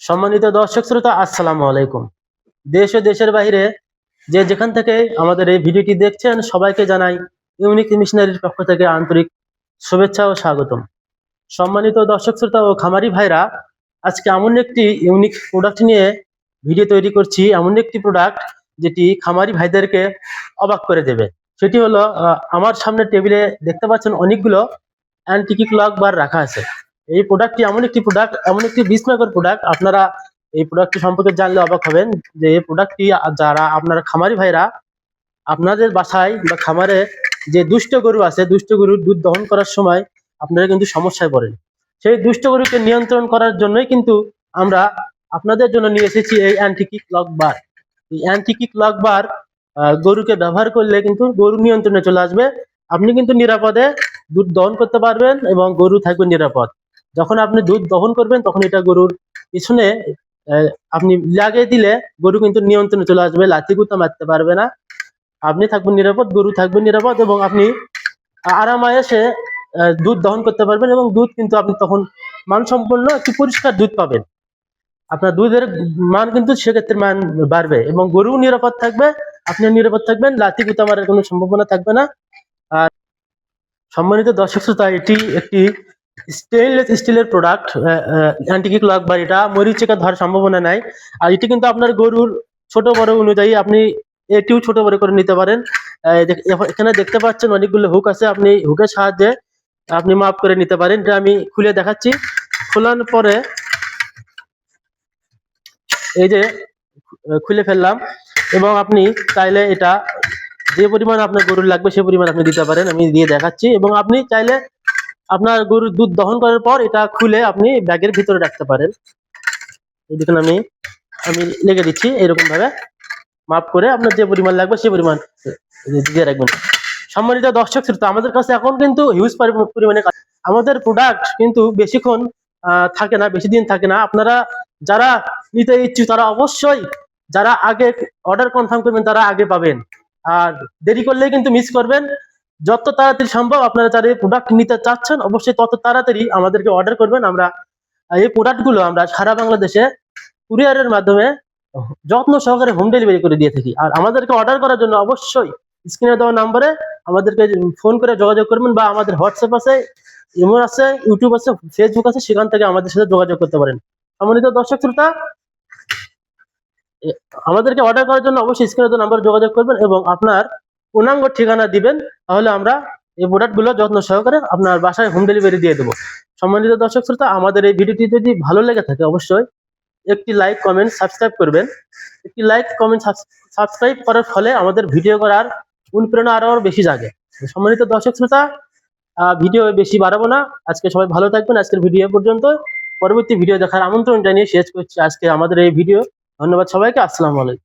সম্মানিত দর্শক শ্রোতা, আসসালামু আলাইকুম। দেশ ও দেশের বাইরে যে যেখান থেকে আমাদের এই ভিডিওটি দেখছেন সবাইকে জানাই ইউনিক মিশনারির পক্ষ থেকে আন্তরিক শুভেচ্ছা ও স্বাগতম। সম্মানিত দর্শক শ্রোতা ও খামারি ভাইরা, আজকে এমন একটি ইউনিক প্রোডাক্ট নিয়ে ভিডিও তৈরি করছি, এমন একটি প্রোডাক্ট যেটি খামারি ভাইদেরকে অবাক করে দেবে। সেটি হলো আমার সামনে টেবিলে দেখতে পাচ্ছেন অনেকগুলো অ্যান্টিকি ক্লক বার রাখা আছে। এই প্রোডাক্টটি এমন একটি প্রোডাক্ট, এমন একটি বিস্ময়কর প্রোডাক্ট, আপনারা এই প্রোডাক্টটি সম্পর্কে জানলে অবাক হবেন যে এই প্রোডাক্টটি যারা আপনারা খামারি ভাইরা আপনাদের বাসায় বা খামারে যে দুষ্ট গরু আছে, দুষ্ট গরুর দুধ দহন করার সময় আপনারা কিন্তু সমস্যায় পড়েন। সেই দুষ্ট গরুকে নিয়ন্ত্রণ করার জন্যই কিন্তু আমরা আপনাদের জন্য নিয়ে এসেছি এই অ্যান্টিকি ক্লক বার। এই অ্যান্টিকি ক্লক বার গরুকে ব্যবহার করলে কিন্তু গরু নিয়ন্ত্রণে চলে আসবে। আপনি কিন্তু নিরাপদে দুধ দহন করতে পারবেন এবং গরু থাকবে নিরাপদ। যখন আপনি দুধ দহন করবেন তখন এটা গরুর পিছনে আপনি লাগিয়ে দিলে গরু কিন্তু নিয়ন্ত্রণে চলে আসবে, লাথি গুঁতা মারতে পারবে না। আপনি থাকবেন নিরাপদ, গরু থাকবে নিরাপদ এবং আপনি আরামায়েসে দুধ দহন করতে পারবেন এবং দুধ কিন্তু আপনি তখন মানসম্পন্ন একটি পরিষ্কার দুধ পাবেন। আপনার দুধের মান কিন্তু সেক্ষেত্রে মান বাড়বে এবং গরু নিরাপদ থাকবে, আপনি নিরাপদ থাকবেন, লাথি গুঁতা মারার কোনো সম্ভাবনা থাকবে না। আর সম্মানিত দর্শক শ্রোতা, এটি একটি স্টেইনলেস স্টিলের প্রোডাক্ট। অ্যান্টিকি ক্লক বার, এটা মরিচিকা ধরার সম্ভাবনা নাই। আর এটি কিন্তু আপনার গরুর ছোট বড় অনুযায়ী আপনি এটিও ছোট বড় করে নিতে পারেন। এখানে দেখতে পাচ্ছেন অনেকগুলো হুক আছে, আপনি হুকের সাহায্যে আপনি মাপ করে নিতে পারেন। এটা আমি খুলে দেখাচ্ছি। খোলার পরে এই যে খুলে ফেললাম এবং আপনি চাইলে এটা যে পরিমাণ আপনার গরুর লাগবে সে পরিমাণ আপনি দিতে পারেন। আমি দিয়ে দেখাচ্ছি এবং আপনি চাইলে আপনার গরুর দুধ দহন করার পর এটা খুলে আপনি ব্যাগের ভিতরে রাখতে পারেন। এই দেখুন আমি লেগে দিচ্ছি এরকম ভাবে মাপ করে আপনার যে পরিমাণ লাগবে সে পরিমাণ দিয়ে রাখবেন। সম্মানিত দর্শক শ্রোতা, আমাদের কাছে এখন কিন্তু হিউজ পরিমাণে আমাদের প্রোডাক্ট কিন্তু বেশিক্ষণ থাকে না, বেশি দিন থাকে না। আপনারা যারা নিতে ইচ্ছুক তারা অবশ্যই যারা আগে অর্ডার কনফার্ম করবেন তারা আগে পাবেন, আর দেরি করলেই কিন্তু মিস করবেন। যত তাড়াতাড়ি সম্ভব আপনারা যারা এই প্রোডাক্ট নিতে চাচ্ছেন অবশ্যই তত তাড়াতাড়ি আমাদেরকে অর্ডার করবেন। আমরা এই প্রোডাক্টগুলো আমরা সারা বাংলাদেশে কুরিয়ারের মাধ্যমে যত্ন সহকারে হোম ডেলিভারি করে দিয়ে থাকি। আর আমাদেরকে অর্ডার করার জন্য অবশ্যই স্ক্রিনে দেওয়া নাম্বারে আমাদেরকে ফোন করে যোগাযোগ করবেন বা আমাদের হোয়াটসঅ্যাপ আছে, ইমো আছে, ইউটিউব আছে, ফেসবুক আছে, সেখান থেকে আমাদের সাথে যোগাযোগ করতে পারেন। সম্মানিত দর্শক শ্রোতা, আমাদেরকে অর্ডার করার জন্য অবশ্যই স্ক্রিনে দেওয়া নাম্বারে যোগাযোগ করবেন এবং আপনার পূর্ণাঙ্গ ঠিকানা দিবেন, তাহলে আমরা এই প্রোডাক্টগুলো যত্ন সহকারে আপনার বাসায় হোম ডেলিভারি দিয়ে দেবো। সম্মানিত দর্শক শ্রোতা, আমাদের এই ভিডিওটি যদি ভালো লেগে থাকে অবশ্যই একটি লাইক, কমেন্ট, সাবস্ক্রাইব করবেন। একটি লাইক, কমেন্ট, সাবস্ক্রাইব করার ফলে আমাদের ভিডিও করার অনুপ্রেরণা আরো বেশি জাগে। সম্মানিত দর্শক শ্রোতা, ভিডিও বেশি বাড়াবো না, আজকে সবাই ভালো থাকবেন। আজকের ভিডিও পর্যন্ত, পরবর্তী ভিডিও দেখার আমন্ত্রণ জানিয়ে শেষ করছি আজকে আমাদের এই ভিডিও। ধন্যবাদ সবাইকে, আসসালামু আলাইকুম।